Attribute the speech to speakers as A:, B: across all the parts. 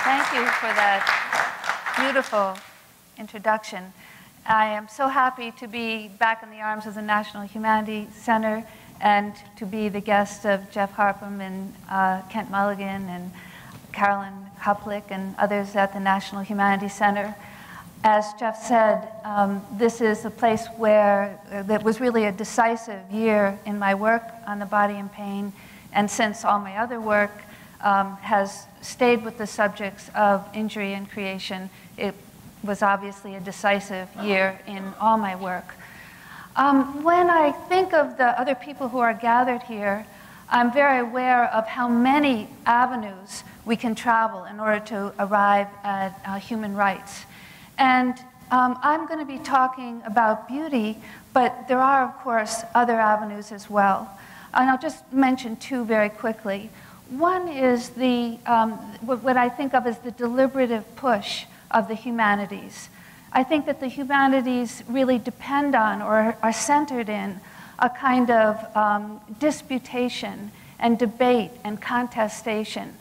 A: Thank you for that beautiful introduction. I am so happy to be back in the arms of the National Humanities Center and to be the guest of Jeff Harpham and Kent Mulligan and Carolyn Huplick and others at the National Humanities Center. As Jeff said, this is a place where that was really a decisive year in my work on the body and pain, and since all my other work has stayed with the subjects of injury and creation, it was obviously a decisive year in all my work. When I think of the other people who are gathered here, I'm very aware of how many avenues we can travel in order to arrive at human rights. And I'm going to be talking about beauty, but there are, of course, other avenues as well. And I'll just mention two very quickly. One is what I think of as the deliberative push of the humanities. I think that the humanities really depend on or are centered in a kind of disputation and debate and contestation.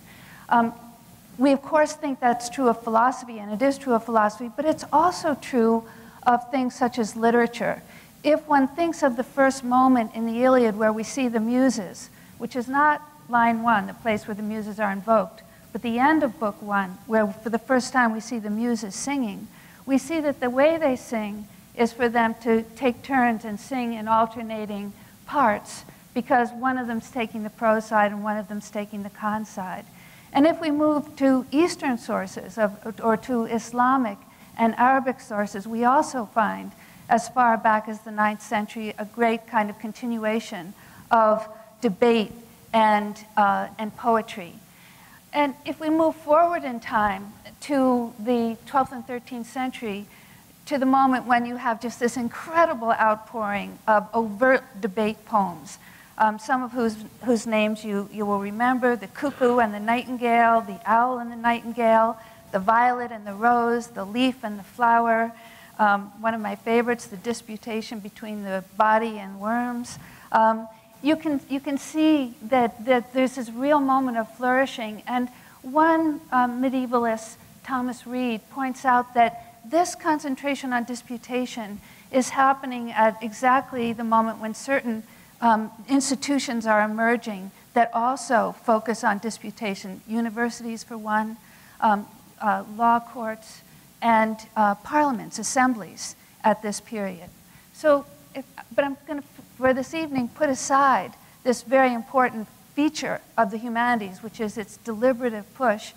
A: We, of course, think that's true of philosophy, and it is true of philosophy, but it's also true of things such as literature. If one thinks of the first moment in the Iliad where we see the Muses, which is not line 1, the place where the Muses are invoked, but the end of book 1, where for the first time we see the Muses singing, we see that the way they sing is for them to take turns and sing in alternating parts, because one of them's taking the prose side and one of them's taking the con side. And if we move to Eastern sources or to Islamic and Arabic sources, we also find, as far back as the 9th century, a great kind of continuation of debate and poetry. And if we move forward in time to the 12th and 13th century, to the moment when you have just this incredible outpouring of overt debate poems, some of whose names you will remember: the cuckoo and the nightingale, the owl and the nightingale, the violet and the rose, the leaf and the flower. One of my favorites, the disputation between the body and worms. You can see that there's this real moment of flourishing. And one medievalist, Thomas Reid, points out that this concentration on disputation is happening at exactly the moment when certain institutions are emerging that also focus on disputation. Universities, for one, law courts, and parliaments, assemblies at this period. So, but I'm going to, for this evening, put aside this very important feature of the humanities, which is its deliberative push.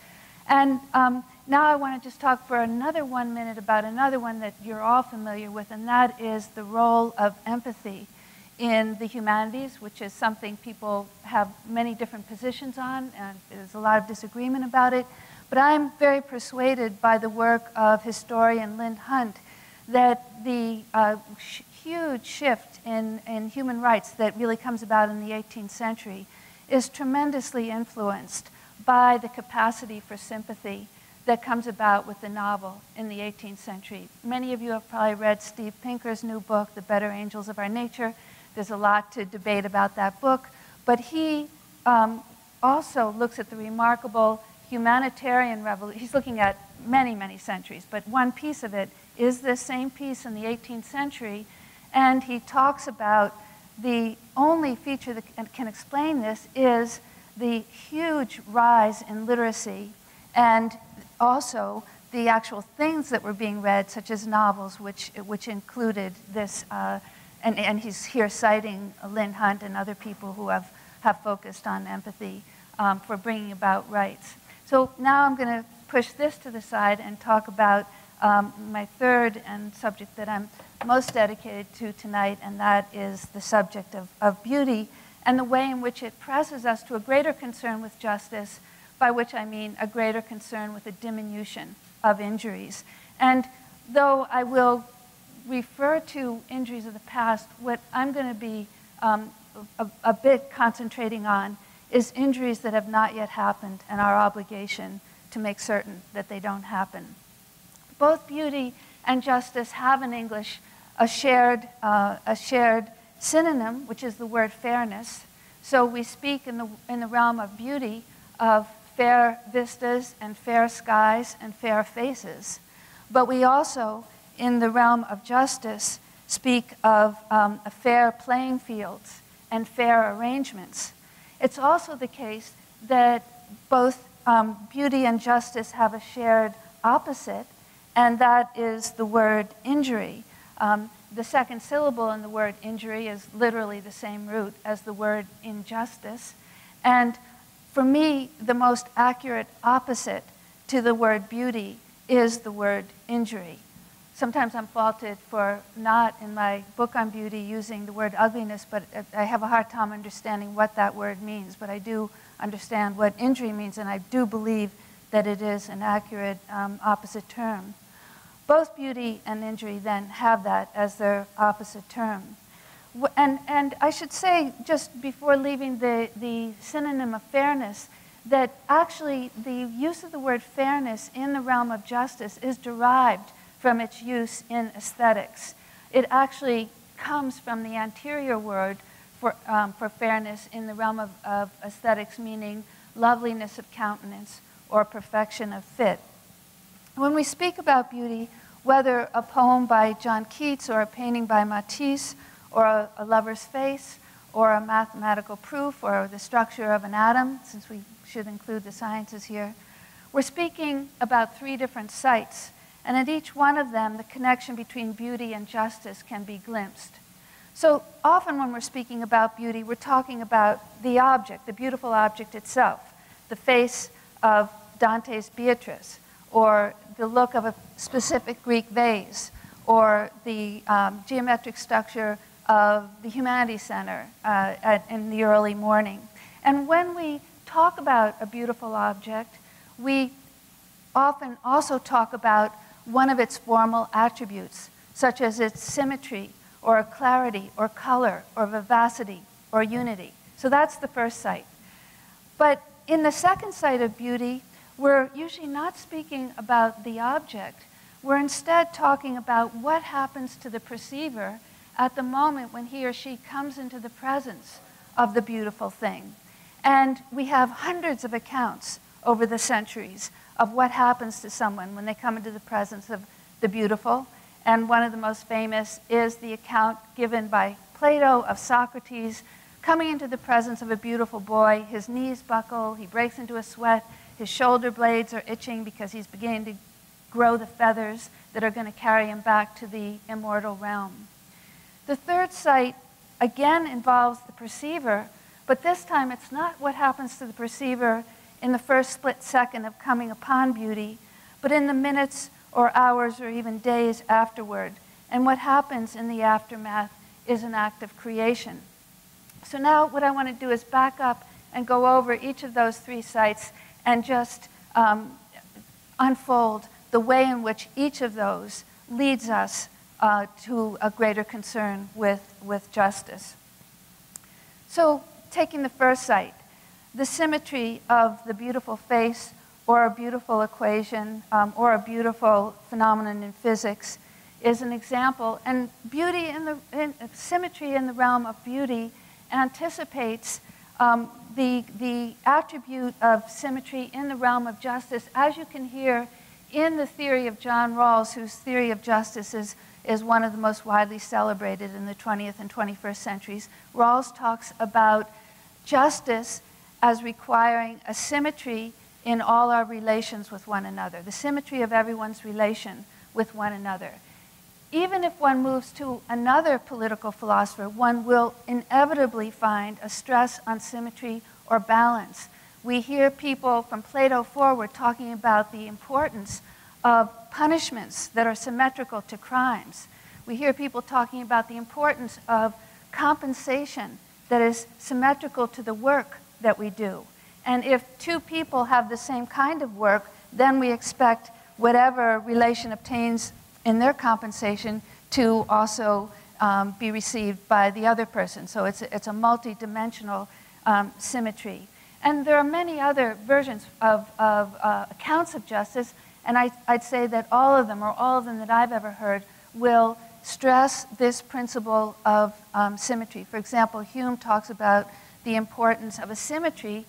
A: And now I want to just talk for another 1 minute about another one that you're all familiar with, and that is the role of empathy in the humanities, which is something people have many different positions on, and there's a lot of disagreement about it. But I'm very persuaded by the work of historian Lynn Hunt that the huge shift in human rights that really comes about in the 18th century is tremendously influenced by the capacity for sympathy that comes about with the novel in the 18th century. Many of you have probably read Steve Pinker's new book, The Better Angels of Our Nature. There's a lot to debate about that book, but he also looks at the remarkable humanitarian revolution. He's looking at many, many centuries, but one piece of it is this same piece in the 18th century, and he talks about the only feature that can explain this is the huge rise in literacy and also the actual things that were being read, such as novels, which included this, and he's here citing Lynn Hunt and other people who have focused on empathy for bringing about rights. So now I'm going to push this to the side and talk about my third and subject that I'm most dedicated to tonight, and that is the subject of beauty and the way in which it presses us to a greater concern with justice, by which I mean a greater concern with the diminution of injuries. And though I will refer to injuries of the past, what I'm going to be a bit concentrating on is injuries that have not yet happened and our obligation to make certain that they don't happen. Both beauty and justice have in English a shared synonym, which is the word fairness. So we speak in the realm of beauty of fair vistas and fair skies and fair faces. But we also, in the realm of justice, speak of fair playing fields and fair arrangements. It's also the case that both beauty and justice have a shared opposite, and that is the word injury. The second syllable in the word injury is literally the same root as the word injustice. And for me, the most accurate opposite to the word beauty is the word injury. Sometimes I'm faulted for not, in my book on beauty, using the word ugliness, but I have a hard time understanding what that word means. But I do understand what injury means, and I do believe that it is an accurate opposite term. Both beauty and injury then have that as their opposite term. And I should say, just before leaving the synonym of fairness, that actually the use of the word fairness in the realm of justice is derived from its use in aesthetics. It actually comes from the anterior word for fairness in the realm of aesthetics, meaning loveliness of countenance or perfection of fit. When we speak about beauty, whether a poem by John Keats or a painting by Matisse or a lover's face or a mathematical proof or the structure of an atom, since we should include the sciences here, we're speaking about three different sites. And at each one of them, the connection between beauty and justice can be glimpsed. So often when we're speaking about beauty, we're talking about the object, the beautiful object itself, the face of Dante's Beatrice, or the look of a specific Greek vase, or the geometric structure of the Humanities Center in the early morning. And when we talk about a beautiful object, we often also talk about one of its formal attributes, such as its symmetry, or clarity, or color, or vivacity, or unity. So that's the first site. But in the second site of beauty, we're usually not speaking about the object. We're instead talking about what happens to the perceiver at the moment when he or she comes into the presence of the beautiful thing. And we have hundreds of accounts over the centuries of what happens to someone when they come into the presence of the beautiful. And one of the most famous is the account given by Plato of Socrates coming into the presence of a beautiful boy. His knees buckle, he breaks into a sweat, his shoulder blades are itching because he's beginning to grow the feathers that are going to carry him back to the immortal realm. The third site again involves the perceiver, but this time it's not what happens to the perceiver in the first split second of coming upon beauty, but in the minutes or hours or even days afterward. And what happens in the aftermath is an act of creation. So now what I want to do is back up and go over each of those three sites and just unfold the way in which each of those leads us to a greater concern with justice. So taking the first site, the symmetry of the beautiful face or a beautiful equation or a beautiful phenomenon in physics is an example. And beauty symmetry in the realm of beauty anticipates the attribute of symmetry in the realm of justice, as you can hear in the theory of John Rawls, whose theory of justice is one of the most widely celebrated in the 20th and 21st centuries. Rawls talks about justice as requiring a symmetry in all our relations with one another, the symmetry of everyone's relation with one another. Even if one moves to another political philosopher, one will inevitably find a stress on symmetry or balance. We hear people from Plato forward talking about the importance of punishments that are symmetrical to crimes. We hear people talking about the importance of compensation that is symmetrical to the work that we do. And if two people have the same kind of work, then we expect whatever relation obtains in their compensation to also be received by the other person. So it's a multi-dimensional symmetry. And there are many other versions of accounts of justice, and I'd say that all of them, or all of them that I've ever heard, will stress this principle of symmetry. For example, Hume talks about the importance of a symmetry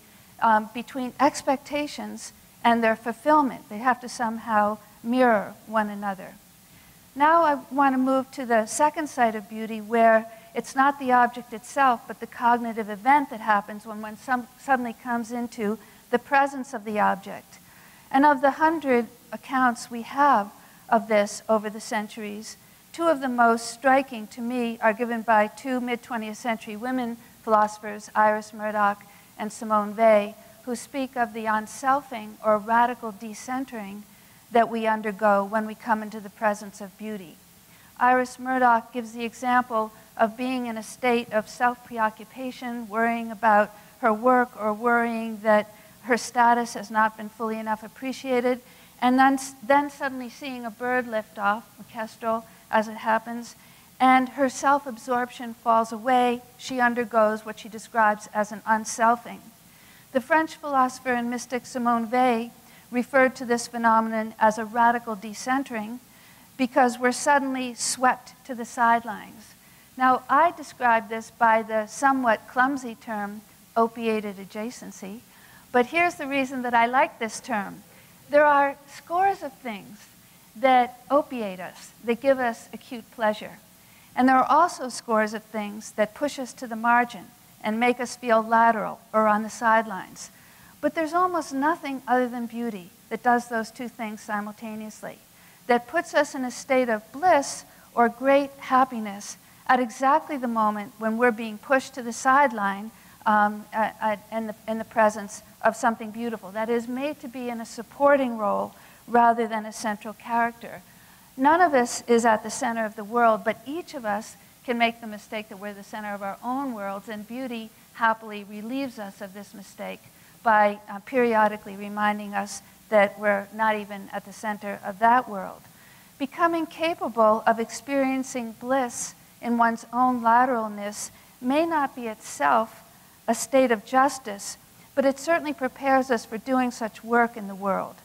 A: between expectations and their fulfillment. They have to somehow mirror one another. Now I want to move to the second side of beauty, where it's not the object itself, but the cognitive event that happens when one suddenly comes into the presence of the object. And of the 100 accounts we have of this over the centuries, two of the most striking to me are given by two mid-20th century women philosophers, Iris Murdoch and Simone Weil, who speak of the unselfing or radical decentering that we undergo when we come into the presence of beauty. Iris Murdoch gives the example of being in a state of self-preoccupation, worrying about her work or worrying that her status has not been fully enough appreciated, and then suddenly seeing a bird lift off, a kestrel as it happens, and her self-absorption falls away. She undergoes what she describes as an unselfing. The French philosopher and mystic Simone Weil referred to this phenomenon as a radical decentering because we're suddenly swept to the sidelines. Now, I describe this by the somewhat clumsy term opiated adjacency, but here's the reason that I like this term. There are scores of things that opiate us, that give us acute pleasure. And there are also scores of things that push us to the margin and make us feel lateral or on the sidelines. But there's almost nothing other than beauty that does those two things simultaneously, that puts us in a state of bliss or great happiness at exactly the moment when we're being pushed to the sideline in the presence of something beautiful that is made to be in a supporting role rather than a central character. None of us is at the center of the world, but each of us can make the mistake that we're the center of our own worlds, and beauty happily relieves us of this mistake by periodically reminding us that we're not even at the center of that world. Becoming capable of experiencing bliss in one's own lateralness may not be itself a state of justice, but it certainly prepares us for doing such work in the world.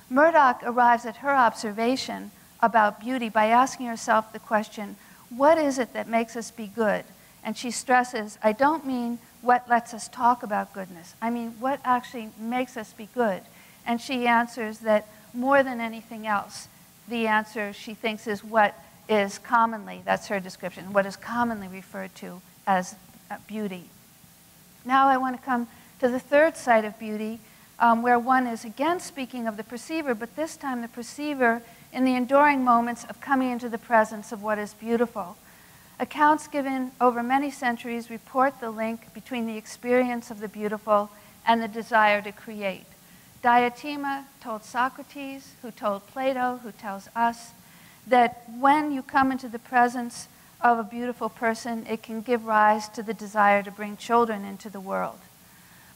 A: Murdoch arrives at her observation about beauty by asking herself the question, what is it that makes us be good? And she stresses, I don't mean what lets us talk about goodness. I mean what actually makes us be good. And she answers that more than anything else, the answer she thinks is what is commonly, that's her description, what is commonly referred to as beauty. Now I want to come to the third side of beauty, where one is again speaking of the perceiver, but this time the perceiver in the enduring moments of coming into the presence of what is beautiful. Accounts given over many centuries report the link between the experience of the beautiful and the desire to create. Diotima told Socrates, who told Plato, who tells us, that when you come into the presence of a beautiful person, it can give rise to the desire to bring children into the world.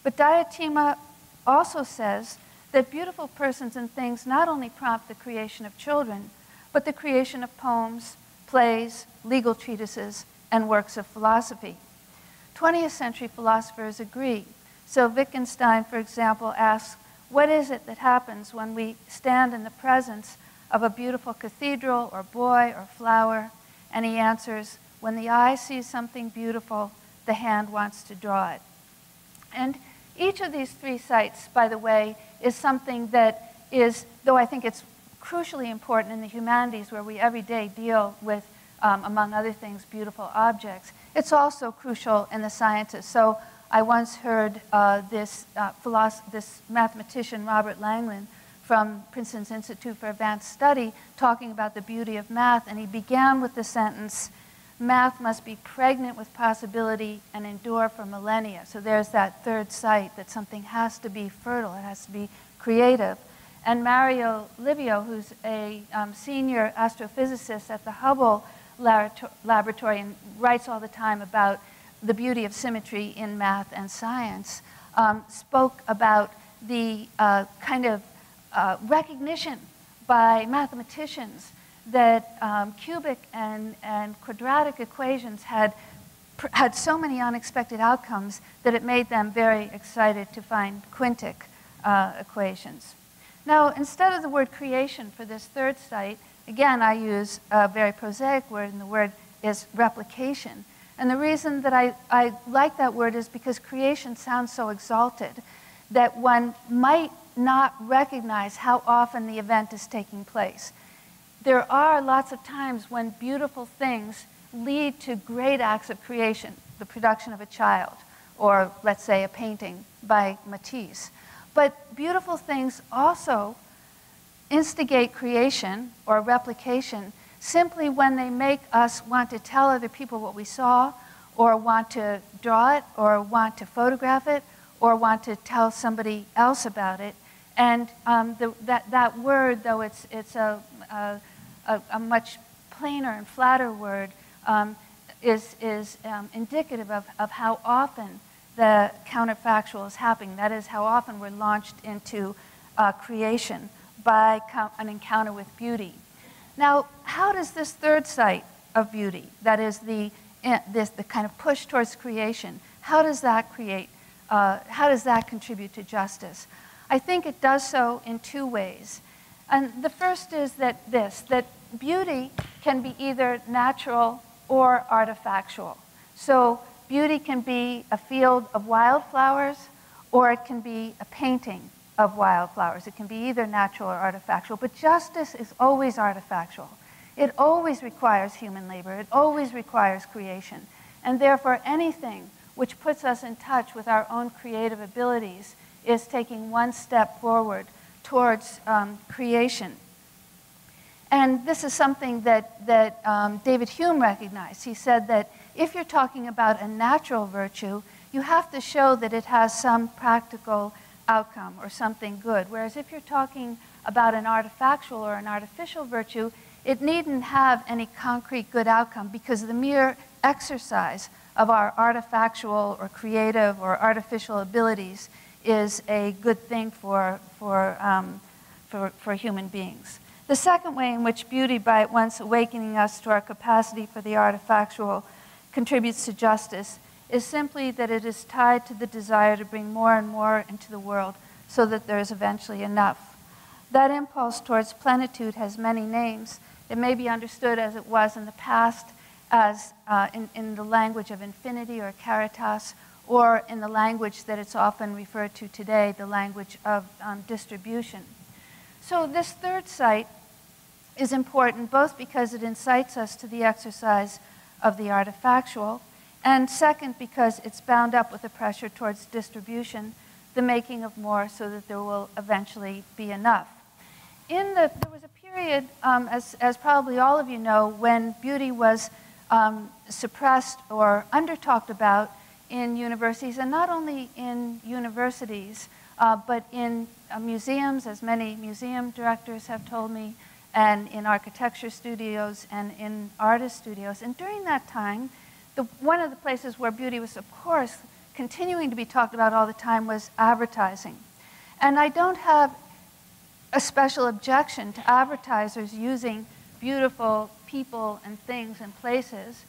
A: But Diotima also says that beautiful persons and things not only prompt the creation of children, but the creation of poems, plays, legal treatises, and works of philosophy. 20th century philosophers agree. So Wittgenstein, for example, asks, what is it that happens when we stand in the presence of a beautiful cathedral or boy or flower? And he answers, when the eye sees something beautiful, the hand wants to draw it. And each of these three sites, by the way, is something that is, though I think it's crucially important in the humanities where we every day deal with, among other things, beautiful objects, it's also crucial in the sciences. So I once heard this mathematician, Robert Langland, from Princeton's Institute for Advanced Study, talking about the beauty of math, and he began with the sentence, math must be pregnant with possibility and endure for millennia. So there's that third sight, that something has to be fertile, it has to be creative. And Mario Livio, who's a senior astrophysicist at the Hubble Laboratory and writes all the time about the beauty of symmetry in math and science, spoke about the kind of recognition by mathematicians that cubic and quadratic equations had so many unexpected outcomes that it made them very excited to find quintic equations. Now, instead of the word creation for this third site, again, I use a very prosaic word, and the word is replication. And the reason that I like that word is because creation sounds so exalted. that one might not recognize how often the event is taking place. There are lots of times when beautiful things lead to great acts of creation, the production of a child, or let's say a painting by Matisse. But beautiful things also instigate creation or replication simply when they make us want to tell other people what we saw, or want to draw it, or want to photograph it, or want to tell somebody else about it. And that word, though it's a much plainer and flatter word, is indicative of how often the counterfactual is happening. That is, how often we're launched into creation by an encounter with beauty. Now, how does this third site of beauty, that is the kind of push towards creation, how does that contribute to justice? I think it does so in two ways. And the first is that beauty can be either natural or artifactual. So beauty can be a field of wildflowers, or it can be a painting of wildflowers. It can be either natural or artifactual, but justice is always artifactual. It always requires human labor. It always requires creation. And therefore, anything which puts us in touch with our own creative abilities is taking one step forward towards creation. And this is something that David Hume recognized. He said that if you're talking about a natural virtue, you have to show that it has some practical outcome or something good. Whereas if you're talking about an artifactual or an artificial virtue, it needn't have any concrete good outcome, because the mere exercise of our artifactual or creative or artificial abilities is a good thing for human beings. The second way in which beauty, by at once awakening us to our capacity for the artifactual, contributes to justice is simply that it is tied to the desire to bring more and more into the world so that there is eventually enough. That impulse towards plenitude has many names. It may be understood as it was in the past, as in the language of infinity or caritas, or in the language that it's often referred to today, the language of distribution. So this third site is important both because it incites us to the exercise of the artifactual, and second, because it's bound up with the pressure towards distribution, the making of more so that there will eventually be enough. There was a period, as probably all of you know, when beauty was suppressed or under-talked about in universities, and not only in universities, but in museums, as many museum directors have told me, and in architecture studios and in artist studios. And during that time, one of the places where beauty was, of course, continuing to be talked about all the time was advertising. And I don't have a special objection to advertisers using beautiful people and things and places,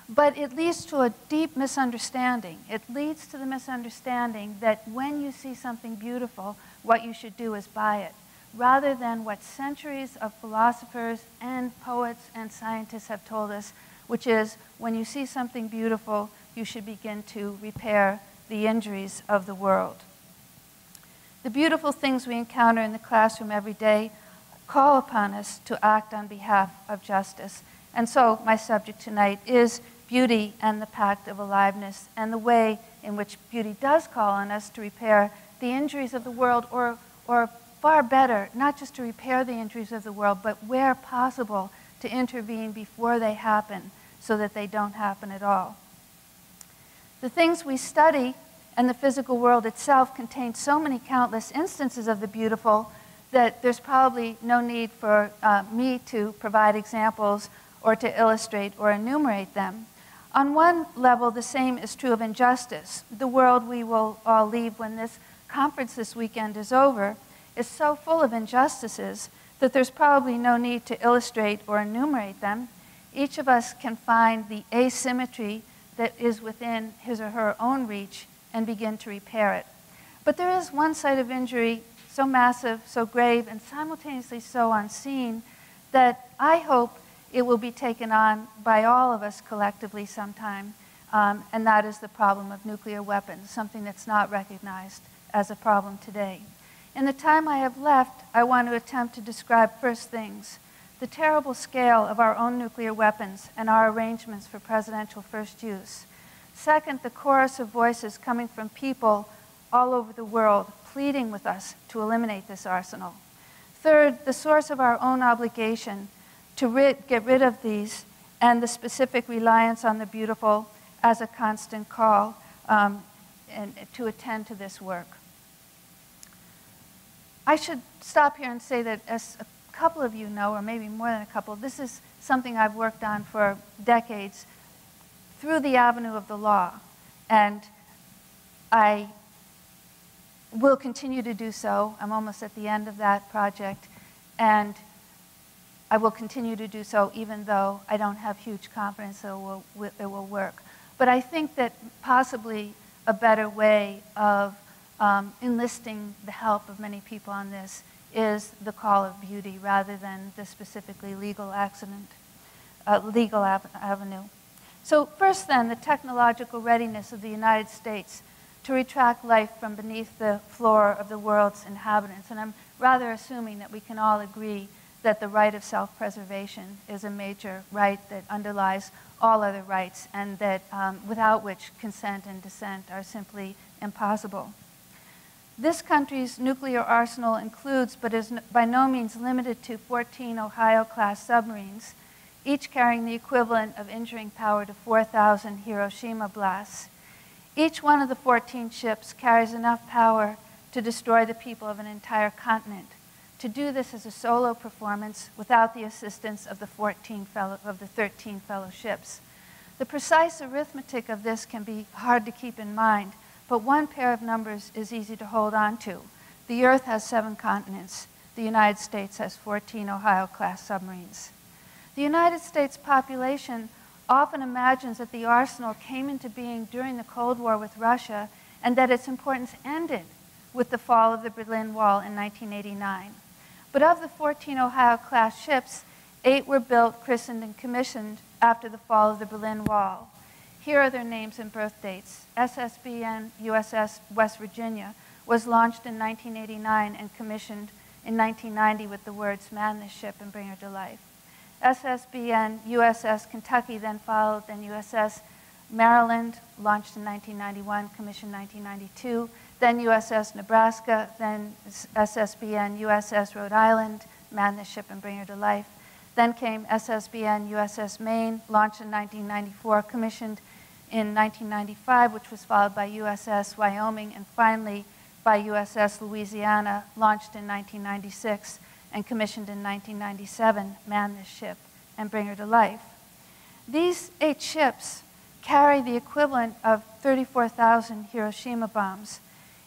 A: but it leads to a deep misunderstanding. It leads to the misunderstanding that when you see something beautiful, what you should do is buy it, rather than what centuries of philosophers and poets and scientists have told us, which is when you see something beautiful, you should begin to repair the injuries of the world. The beautiful things we encounter in the classroom every day call upon us to act on behalf of justice. And so my subject tonight is beauty and the Pact of Aliveness, and the way in which beauty does call on us to repair the injuries of the world, or far better, not just to repair the injuries of the world, but where possible to intervene before they happen so that they don't happen at all. The things we study and the physical world itself contain so many countless instances of the beautiful that there's probably no need for me to provide examples or to illustrate or enumerate them. On one level, the same is true of injustice. The world we will all leave when this conference this weekend is over is so full of injustices that there's probably no need to illustrate or enumerate them. Each of us can find the asymmetry that is within his or her own reach and begin to repair it. But there is one site of injury so massive, so grave, and simultaneously so unseen that I hope it will be taken on by all of us collectively sometime, and that is the problem of nuclear weapons, something that's not recognized as a problem today. In the time I have left, I want to attempt to describe first things, the terrible scale of our own nuclear weapons and our arrangements for presidential first use. Second, the chorus of voices coming from people all over the world pleading with us to eliminate this arsenal. Third, the source of our own obligation to get rid of these and the specific reliance on the beautiful as a constant call and to attend to this work. I should stop here and say that, as a couple of you know, or maybe more than a couple, this is something I've worked on for decades through the avenue of the law. And I will continue to do so. I'm almost at the end of that project. And I will continue to do so even though I don't have huge confidence that it will work. But I think that possibly a better way of enlisting the help of many people on this is the call of beauty rather than the specifically legal avenue. So first then, the technological readiness of the United States to retract life from beneath the floor of the world's inhabitants. And I'm rather assuming that we can all agree that the right of self-preservation is a major right that underlies all other rights and that without which consent and dissent are simply impossible. This country's nuclear arsenal includes, but is by no means limited to, 14 Ohio-class submarines, each carrying the equivalent of injuring power to 4,000 Hiroshima blasts. Each one of the 14 ships carries enough power to destroy the people of an entire continent. To do this as a solo performance without the assistance of the 13 fellow ships. The precise arithmetic of this can be hard to keep in mind, but one pair of numbers is easy to hold on to. The Earth has 7 continents. The United States has 14 Ohio-class submarines. The United States population often imagines that the arsenal came into being during the Cold War with Russia and that its importance ended with the fall of the Berlin Wall in 1989. But of the 14 Ohio-class ships, 8 were built, christened, and commissioned after the fall of the Berlin Wall. Here are their names and birth dates. SSBN USS West Virginia was launched in 1989 and commissioned in 1990 with the words, "Man this ship and bring her to life." SSBN USS Kentucky then followed, then USS Maryland, launched in 1991, commissioned 1992, then USS Nebraska, then SSBN USS Rhode Island, "Man this ship and bring her to life." Then came SSBN USS Maine, launched in 1994, commissioned in 1995, which was followed by USS Wyoming, and finally by USS Louisiana, launched in 1996 and commissioned in 1997, "Man this ship and bring her to life." These 8 ships carry the equivalent of 34,000 Hiroshima bombs.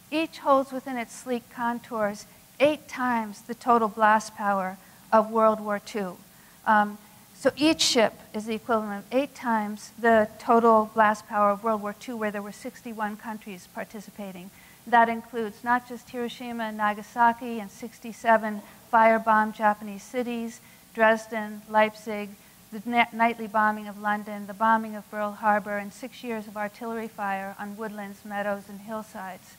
A: Each holds within its sleek contours 8 times the total blast power of World War II. So each ship is the equivalent of 8 times the total blast power of World War II, where there were 61 countries participating. That includes not just Hiroshima and Nagasaki and 67 firebombed Japanese cities, Dresden, Leipzig, the nightly bombing of London, the bombing of Pearl Harbor, and 6 years of artillery fire on woodlands, meadows, and hillsides.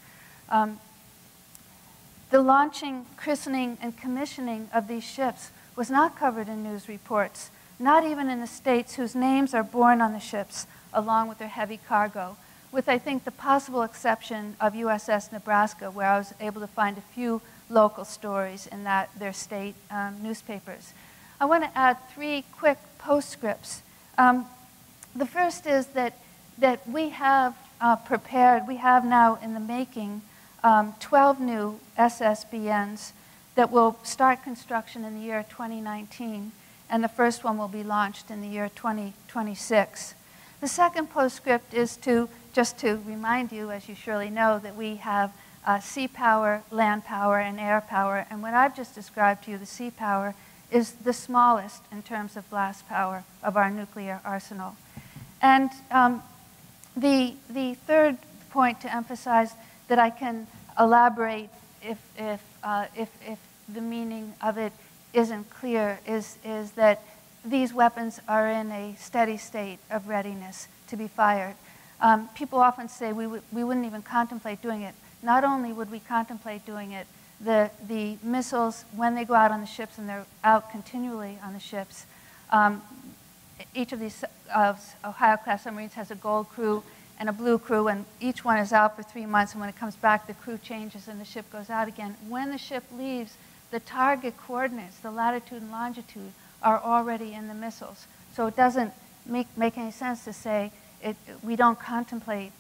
A: The launching, christening, and commissioning of these ships was not covered in news reports, not even in the states whose names are borne on the ships, along with their heavy cargo, with, I think, the possible exception of USS Nebraska, where I was able to find a few local stories in their state newspapers. I want to add 3 quick postscripts. The first is that we have prepared, we have now in the making 12 new SSBNs that will start construction in the year 2019, and the first one will be launched in the year 2026. The second postscript is just to remind you, as you surely know, that we have sea power, land power, and air power, and what I've just described to you, the sea power, is the smallest in terms of blast power of our nuclear arsenal. And the third point to emphasize that I can elaborate if the meaning of it isn't clear is that these weapons are in a steady state of readiness to be fired. People often say we wouldn't even contemplate doing it. not only would we contemplate doing it, the missiles, when they go out on the ships, and they're out continually on the ships, each of these Ohio-class submarines has a gold crew and a blue crew, and each one is out for 3 months, and when it comes back, the crew changes and the ship goes out again. When the ship leaves, the target coordinates, the latitude and longitude, are already in the missiles. So it doesn't make any sense to say we don't contemplate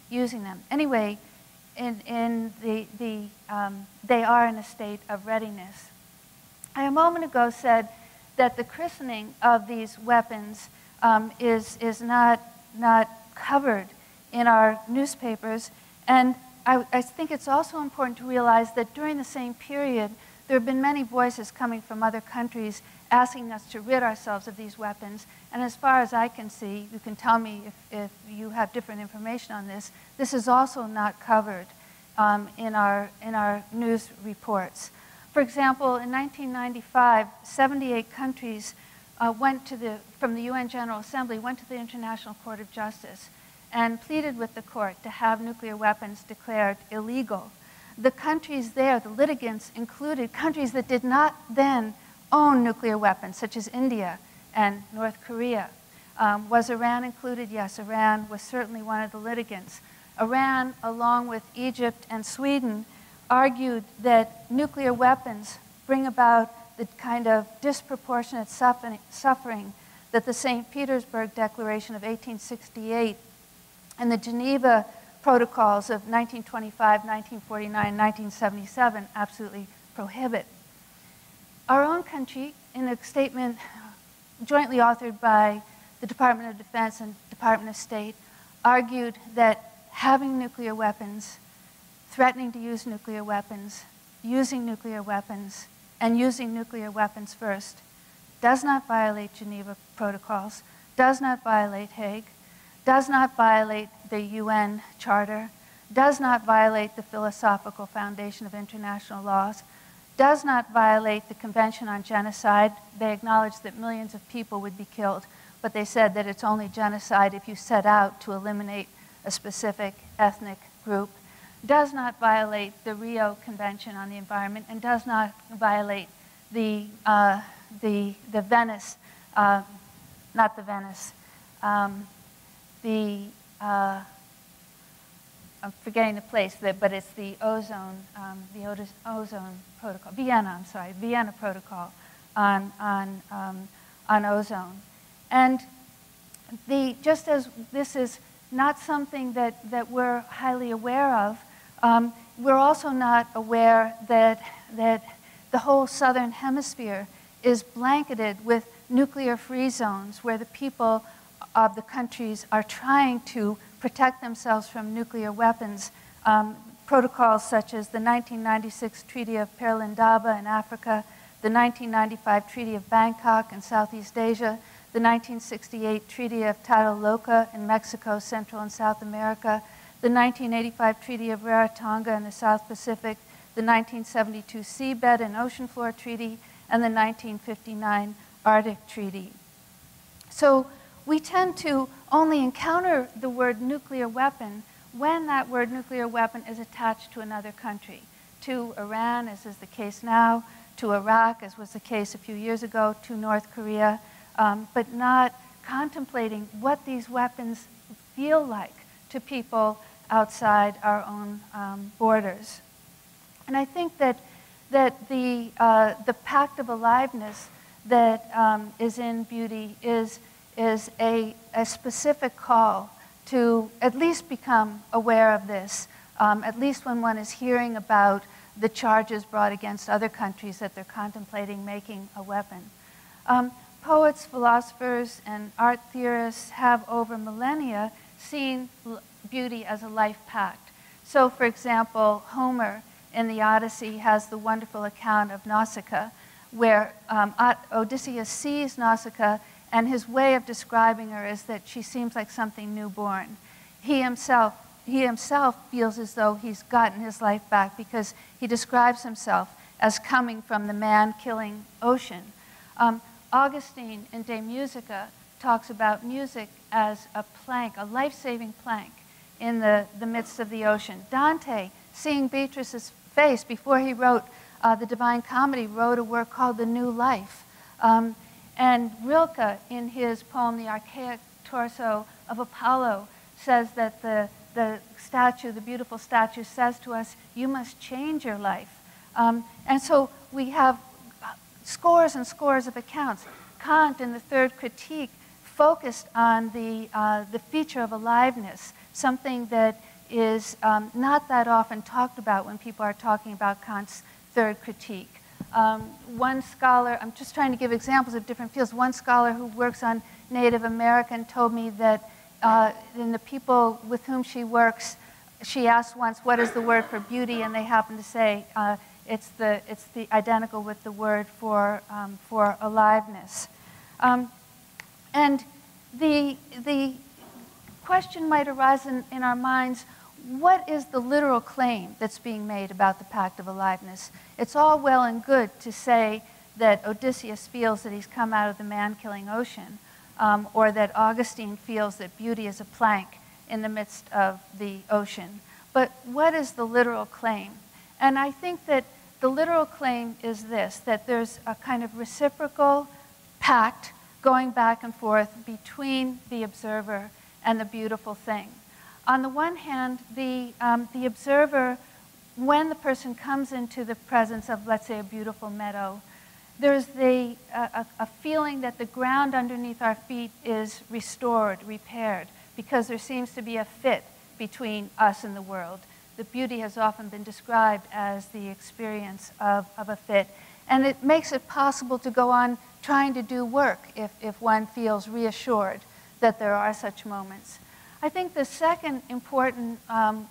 A: using them. Anyway, they are in a state of readiness. I a moment ago said that the christening of these weapons is not covered in our newspapers, and I think it's also important to realize that during the same period, there have been many voices coming from other countries asking us to rid ourselves of these weapons. And as far as I can see, you can tell me if you have different information on this, this is also not covered in our news reports. For example, in 1995, 78 countries from the UN General Assembly went to the International Court of Justice and pleaded with the court to have nuclear weapons declared illegal. The countries there, the litigants, included countries that did not then own nuclear weapons, such as India and North Korea. Was Iran included? Yes, Iran was certainly one of the litigants. Iran, along with Egypt and Sweden, argued that nuclear weapons bring about the kind of disproportionate suffering that the St. Petersburg Declaration of 1868 and the Geneva Protocols of 1925, 1949, 1977 absolutely prohibit. Our own country, in a statement jointly authored by the Department of Defense and Department of State, argued that having nuclear weapons, threatening to use nuclear weapons, using nuclear weapons, and using nuclear weapons first does not violate Geneva Protocols, does not violate Hague, does not violate the UN Charter, does not violate the philosophical foundation of international laws, does not violate the Convention on Genocide. They acknowledge that millions of people would be killed, but they said that it's only genocide if you set out to eliminate a specific ethnic group, does not violate the Rio Convention on the Environment, and does not violate the Venice, not the Venice, I'm forgetting the place, but it's the ozone protocol, Vienna Protocol on ozone. And just as this is not something that we're highly aware of, we're also not aware that the whole southern hemisphere is blanketed with nuclear-free zones where the people of the countries are trying to protect themselves from nuclear weapons. Protocols such as the 1996 Treaty of Perlindaba in Africa, the 1995 Treaty of Bangkok in Southeast Asia, the 1968 Treaty of Tataloca in Mexico, Central and South America, the 1985 Treaty of Rarotonga in the South Pacific, the 1972 Seabed and Ocean Floor Treaty, and the 1959 Arctic Treaty. So we tend to only encounter the word nuclear weapon when that word nuclear weapon is attached to another country, to Iran, as is the case now, to Iraq, as was the case a few years ago, to North Korea, but not contemplating what these weapons feel like to people outside our own borders. And I think that the Pact of Aliveness that is in Beauty is a specific call to at least become aware of this, at least when one is hearing about the charges brought against other countries that they're contemplating making a weapon. Poets, philosophers, and art theorists have over millennia seen beauty as a life pact. So, for example, Homer in the Odyssey has the wonderful account of Nausicaa, where Odysseus sees Nausicaa, and his way of describing her is that she seems like something newborn. He himself feels as though he's gotten his life back because he describes himself as coming from the man-killing ocean. Augustine in De Musica talks about music as a plank, a life-saving plank in the midst of the ocean. Dante seeing Beatrice's face before he wrote the Divine Comedy, wrote a work called The New Life. And Rilke, in his poem, The Archaic Torso of Apollo, says that the statue, the beautiful statue, says to us, you must change your life. And so we have scores and scores of accounts. Kant, in the Third Critique, focused on the feature of aliveness, something that is not that often talked about when people are talking about Kant's Third Critique. One scholar, I'm just trying to give examples of different fields, one scholar who works on Native American told me that in the people with whom she works, she asked once, what is the word for beauty? And they happened to say, it's the identical with the word for aliveness. And the question might arise in our minds, what is the literal claim that's being made about the Pact of Aliveness? It's all well and good to say that Odysseus feels that he's come out of the man-killing ocean, or that Augustine feels that beauty is a plank in the midst of the ocean. But what is the literal claim? And I think that the literal claim is this, that there's a kind of reciprocal pact going back and forth between the observer and the beautiful thing. On the one hand, the observer, when the person comes into the presence of, let's say, a beautiful meadow, there's a feeling that the ground underneath our feet is restored, repaired, because there seems to be a fit between us and the world. The beauty has often been described as the experience of a fit. And it makes it possible to go on trying to do work if one feels reassured that there are such moments. I think the second important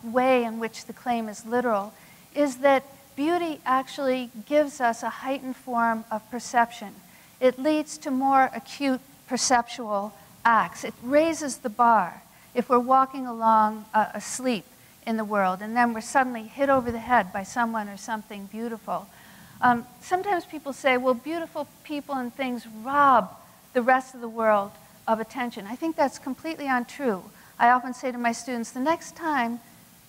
A: way in which the claim is literal is that beauty actually gives us a heightened form of perception. It leads to more acute perceptual acts. It raises the bar. If we're walking along asleep in the world and then we're suddenly hit over the head by someone or something beautiful, sometimes people say, well, beautiful people and things rob the rest of the world of attention. I think that's completely untrue. I often say to my students, the next time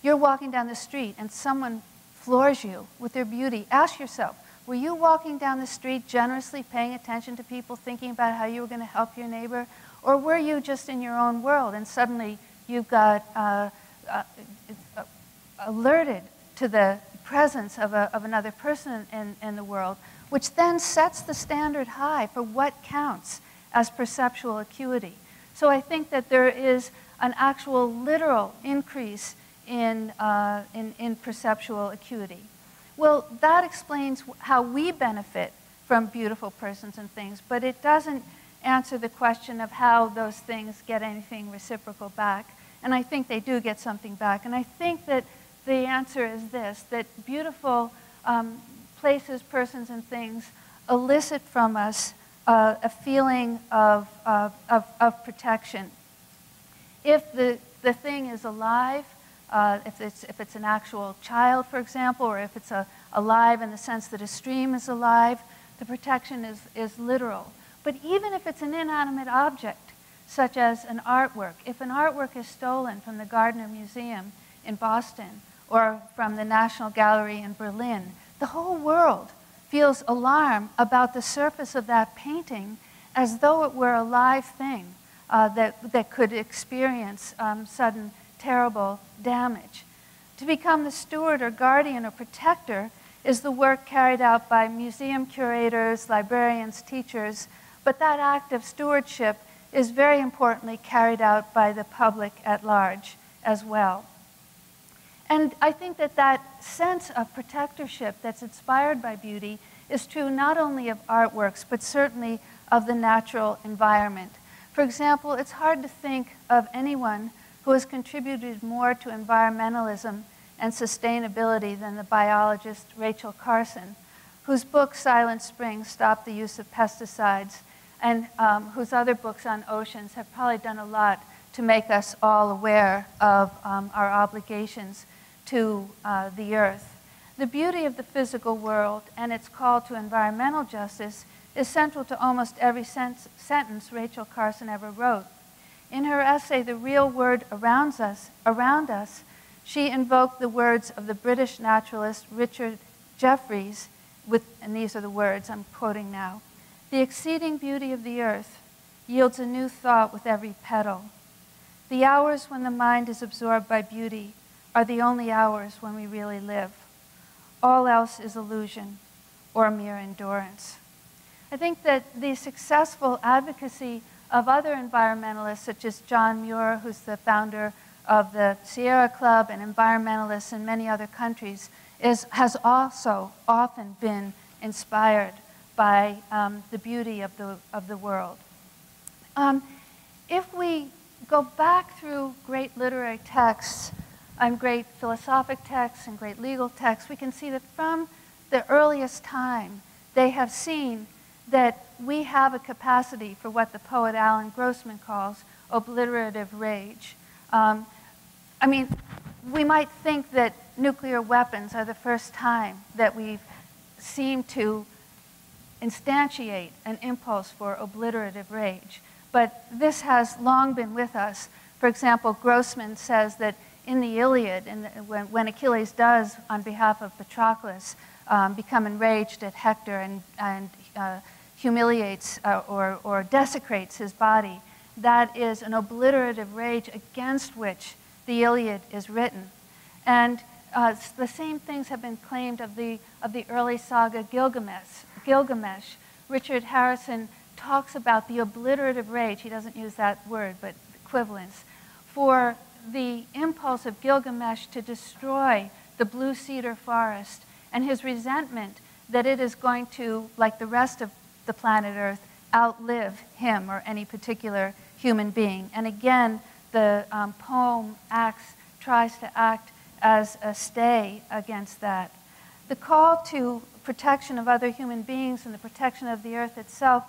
A: you're walking down the street and someone floors you with their beauty, ask yourself, were you walking down the street generously paying attention to people, thinking about how you were going to help your neighbor? Or were you just in your own world and suddenly you've got alerted to the presence of another person in the world, which then sets the standard high for what counts as perceptual acuity. So I think that there is an actual literal increase in perceptual acuity. Well, that explains how we benefit from beautiful persons and things, but it doesn't answer the question of how those things get anything reciprocal back. And I think they do get something back. And I think that the answer is this, that beautiful places, persons, and things elicit from us a feeling of protection. If the thing is alive, if it's an actual child, for example, or if it's alive in the sense that a stream is alive, the protection is literal. But even if it's an inanimate object, such as an artwork, if an artwork is stolen from the Gardner Museum in Boston or from the National Gallery in Berlin, the whole world feels alarm about the surface of that painting as though it were a live thing that could experience sudden terrible damage. To become the steward or guardian or protector is the work carried out by museum curators, librarians, teachers, but that act of stewardship is very importantly carried out by the public at large as well. And I think that that sense of protectorship that's inspired by beauty is true not only of artworks, but certainly of the natural environment. For example, it's hard to think of anyone who has contributed more to environmentalism and sustainability than the biologist Rachel Carson, whose book Silent Spring, Stop the Use of Pesticides, and whose other books on oceans have probably done a lot to make us all aware of our obligations to the earth. The beauty of the physical world and its call to environmental justice is central to almost every sentence Rachel Carson ever wrote. In her essay, The Real World Around Us, She invoked the words of the British naturalist Richard Jefferies, and these are the words I'm quoting now. "The exceeding beauty of the earth yields a new thought with every petal. The hours when the mind is absorbed by beauty are the only hours when we really live. All else is illusion or mere endurance." I think that the successful advocacy of other environmentalists, such as John Muir, who's the founder of the Sierra Club, and environmentalists in many other countries, has also often been inspired by the beauty of the world. If we go back through great literary texts and great philosophic texts and great legal texts, we can see that from the earliest time, they have seen that we have a capacity for what the poet Alan Grossman calls obliterative rage. I mean, we might think that nuclear weapons are the first time that we've seemed to instantiate an impulse for obliterative rage. But this has long been with us. For example, Grossman says that in the Iliad, when Achilles does, on behalf of Patroclus, become enraged at Hector and humiliates or desecrates his body, that is an obliterative rage against which the Iliad is written. And the same things have been claimed of the early saga Gilgamesh. Richard Harrison talks about the obliterative rage, he doesn't use that word, but equivalence, for the impulse of Gilgamesh to destroy the blue cedar forest and his resentment that it is going to, like the rest of the planet Earth, outlive him or any particular human being. And again, the poem tries to act as a stay against that. The call to protection of other human beings and the protection of the earth itself,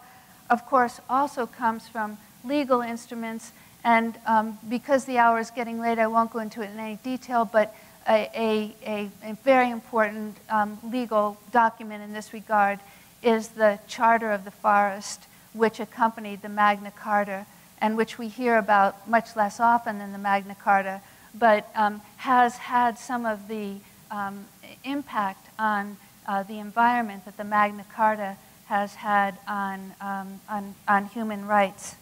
A: of course, also comes from legal instruments. And because the hour is getting late, I won't go into it in any detail, but a very important legal document in this regard is the Charter of the Forest, which accompanied the Magna Carta, and which we hear about much less often than the Magna Carta, but has had some of the impact on the environment that the Magna Carta has had on human rights,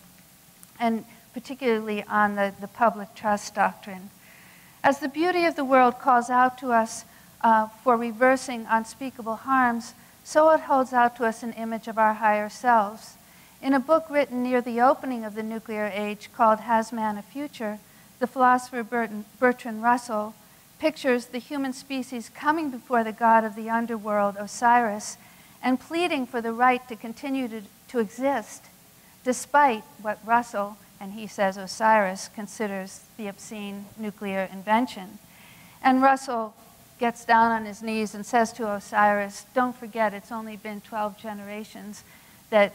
A: and particularly on the public trust doctrine. As the beauty of the world calls out to us for reversing unspeakable harms, so it holds out to us an image of our higher selves. In a book written near the opening of the nuclear age called Has Man a Future, the philosopher Bertrand Russell pictures the human species coming before the god of the underworld, Osiris, and pleading for the right to continue to exist, despite what Russell, and he says Osiris, considers the obscene nuclear invention. And Russell gets down on his knees and says to Osiris, don't forget, it's only been 12 generations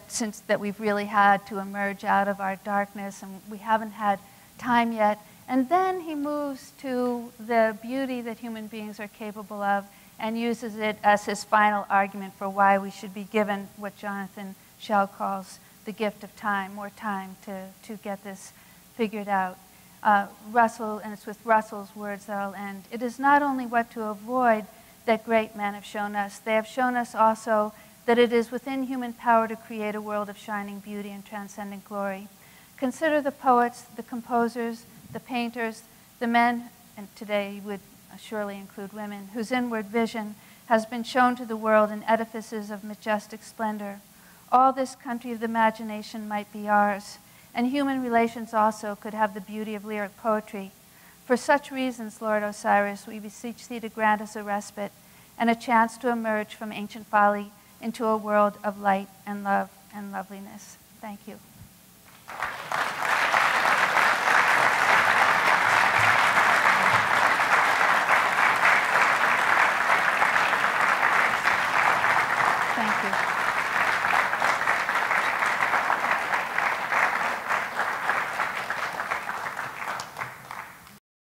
A: since we've really had to emerge out of our darkness, and we haven't had time yet. And then he moves to the beauty that human beings are capable of and uses it as his final argument for why we should be given what Jonathan Schell calls the gift of time, more time to get this figured out. Russell, and it's with Russell's words that I'll end, "It is not only what to avoid that great men have shown us, they have shown us also that it is within human power to create a world of shining beauty and transcendent glory. Consider the poets, the composers, the painters, the men," and today would surely include women, "whose inward vision has been shown to the world in edifices of majestic splendor. All this country of the imagination might be ours, and human relations also could have the beauty of lyric poetry. For such reasons, Lord Osiris, we beseech thee to grant us a respite and a chance to emerge from ancient folly into a world of light and love and loveliness." Thank you.